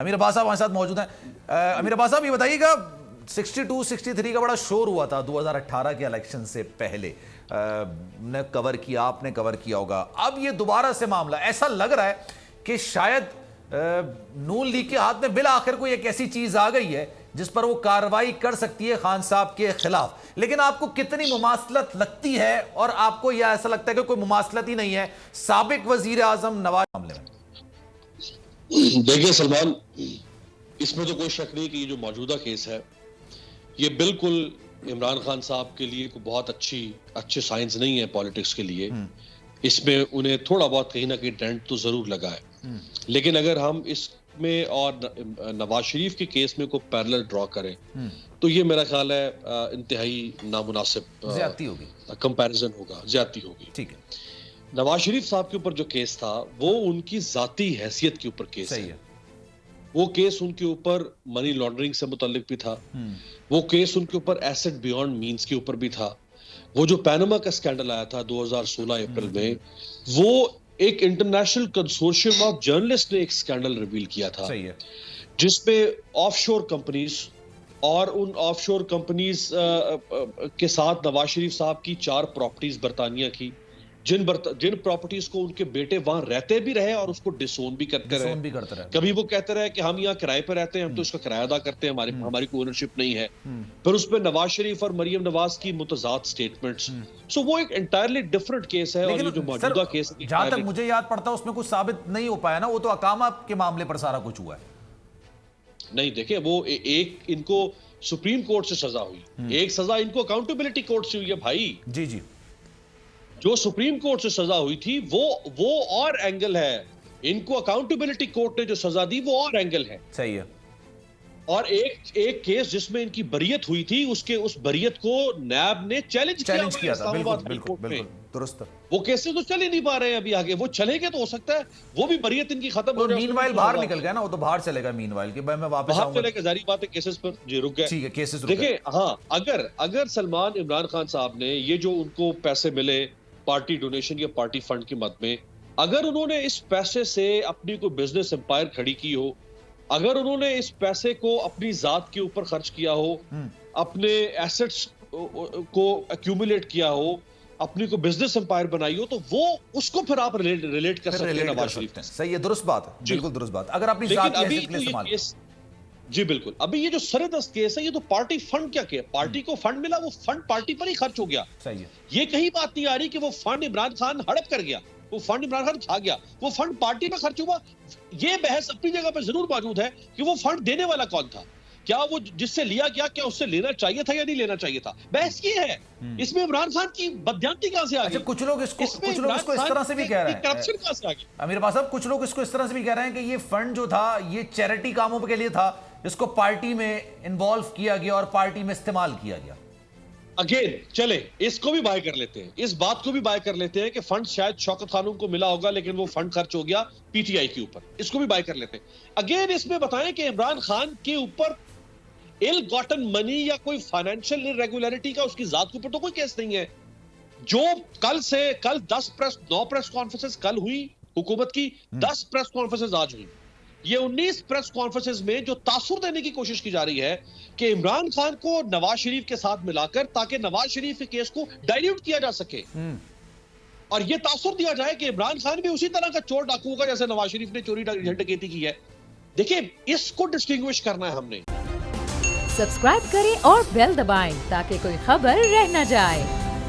अमीर अब्बास साहब हमारे साथ मौजूद हैं। अमीर अब्बास साहब ये बताइएगा 62, 63 का बड़ा शोर हुआ था 2018 के इलेक्शन से पहले, ने कवर किया, आपने कवर किया होगा। अब ये दोबारा से मामला ऐसा लग रहा है कि शायद नून लीग के हाथ में बिल आखिर कोई एक ऐसी चीज आ गई है जिस पर वो कार्रवाई कर सकती है खान साहब के खिलाफ। लेकिन आपको कितनी मुमासलत लगती है, और आपको यह ऐसा लगता है कि कोई मुमासलत ही नहीं है साबिक वजीर आजम नवाज मामले में? देखिए सलमान, इसमें तो कोई शक नहीं कि ये जो मौजूदा केस है ये बिल्कुल इमरान खान साहब के लिए कोई बहुत अच्छे साइंस नहीं है पॉलिटिक्स के लिए। इसमें उन्हें थोड़ा बहुत कहीं ना कहीं डेंट तो जरूर लगा है, लेकिन अगर हम इसमें और नवाज शरीफ के केस में कोई पैरेलल ड्रॉ करें तो ये मेरा ख्याल है इंतहाई नामुनासिब ज्यादती होगी, कंपैरिजन होगा, ज्यादती होगी। ठीक है। नवाज शरीफ साहब के ऊपर जो केस था वो उनकी जाती हैसियत के ऊपर केस है। वो केस उनके ऊपर मनी लॉन्ड्रिंग से मुताल्लिक भी था, वो केस उनके ऊपर एसेट बियॉन्ड मींस के ऊपर भी था। वो जो पैनामा का स्कैंडल आया था 2016 अप्रैल में, वो एक इंटरनेशनल कंसोर्शियम ऑफ जर्नलिस्ट ने एक स्कैंडल रिवील किया था जिसमें ऑफशोर कंपनीज और उन ऑफशोर कंपनीज के साथ नवाज शरीफ साहब की 4 प्रॉपर्टीज बरतानिया की, जिन प्रॉपर्टीज को उनके बेटे वहां रहते भी रहे और उसको डिसोन भी करते रहे। कभी वो कहते रहे कि हम यहाँ किराए पर रहते हैं, हम तो इसका किराया अदा करते हैं, हमारी कोई ओनरशिप नहीं है। फिर उसमें नवाज शरीफ और मरियम नवाज की मुतजाद स्टेटमेंट्स। सो वो एक एंटायरली डिफरेंट केस है। और ये जो मौजूदा केस है, जहां तक मुझे याद पड़ता है उसमें कुछ साबित नहीं हो पाया ना, वो तो अकामा के मामले पर सारा कुछ हुआ है। नहीं, देखिए वो एक इनको सुप्रीम कोर्ट से सजा हुई, एक सजा इनको अकाउंटेबिलिटी कोर्ट से हुई है भाई। जी जी, जो सुप्रीम कोर्ट से सजा हुई थी वो और एंगल है, इनको अकाउंटेबिलिटी कोर्ट ने जो सजा दी वो और एंगल है। सही है। और एक केस जिसमें इनकी बरियत हुई थी, उस बरियत को नैब ने चैलेंज किया था। बिल्कुल दुरुस्त। वो केसेस तो चल ही नहीं पा रहे हैं अभी आगे, वो चलेंगे तो हो सकता है वो भी बरियत इनकी खत्म हो जाए। मीनवाइल बाहर निकल गया ना, वो तो बाहर चलेगा मीनवाइल कि भाई मैं वापस आऊंगा, चलेगा। जारी बात है केसेस पर जी रुक गए। ठीक है, केसेस देखिए, हाँ, अगर सलमान इमरान खान साहब ने ये जो उनको पैसे मिले पार्टी डोनेशन या पार्टी फंड के मद में, अगर उन्होंने इस पैसे से अपनी कोई बिजनेस एम्पायर खड़ी की हो, अगर उन्होंने इस पैसे को अपनी जात के ऊपर खर्च किया हो, अपने एसेट्स को एक्यूमुलेट किया हो, अपनी को बिजनेस एम्पायर बनाई हो, तो वो उसको फिर आप रिलेट कर सकते हैं नवाज शरीफ। सही है, दुरुस्त बात है, बिल्कुल दुरुस्त बात। अगर अपनी जात के लिए इस्तेमाल, जी बिल्कुल। अभी ये जो सरदस्त केस है, ये तो पार्टी फंड क्या किया, पार्टी को फंड मिला, वो फंड पार्टी पर ही खर्च हो गया। सही है। ये कहीं बात नहीं आ रही कि वो फंड इमरान खान हड़प कर गया, वो फंड इमरान खान खा गया, वो फंड पार्टी में खर्च हुआ। ये बहस अपनी जगह पर जरूर मौजूद है कि वो फंड देने वाला कौन था, क्या वो जिससे लिया गया, क्या उससे लेना चाहिए था या नहीं लेना चाहिए था। बहस ये है, इसमें इमरान खान की बदयांती कहां से आ गई? अच्छा, कुछ लोग इसको इस तरह से भी कह रहे हैं, करप्शन कहां से आ गई? अमीर अब्बास साहब, कुछ लोग इसको इस तरह से भी कह रहे हैं कि ये फंड जो था ये चैरिटी कामों के लिए था, इसको पार्टी में इन्वॉल्व किया गया और पार्टी में इस्तेमाल किया गया। अगेन चले, इसको भी बाय कर लेते हैं, इस बात को भी बाय कर लेते हैं कि फंड शायद शौकत खानों को मिला होगा, लेकिन वो फंड खर्च हो गया पीटीआई के ऊपर, इसको भी बाय कर लेते हैं। अगेन इसमें बताएं कि इमरान खान के ऊपर इल गॉटन मनी या कोई फाइनेंशियल इरेगुलरिटी का उसकी जात के ऊपर तो कोई केस नहीं है। जो कल 9 प्रेस कॉन्फ्रेंसेस कल हुई हुकूमत की, 10 प्रेस कॉन्फ्रेंसेस आज हुई। ये 19 प्रेस कॉन्फ्रेंसेस में जो तासुर देने की कोशिश की जा रही है कि इमरान खान को नवाज शरीफ के साथ मिलाकर, ताकि नवाज शरीफ के केस को डाइल्यूट किया जा सके और ये तासुर दिया जाए कि इमरान खान भी उसी तरह का चोर डाकू होगा जैसे नवाज शरीफ ने चोरी डकैती की है। देखिए, इसको डिस्टिंग्विश करना है हमने। सब्सक्राइब करें और बेल दबाएं ताकि कोई खबर रह न जाए।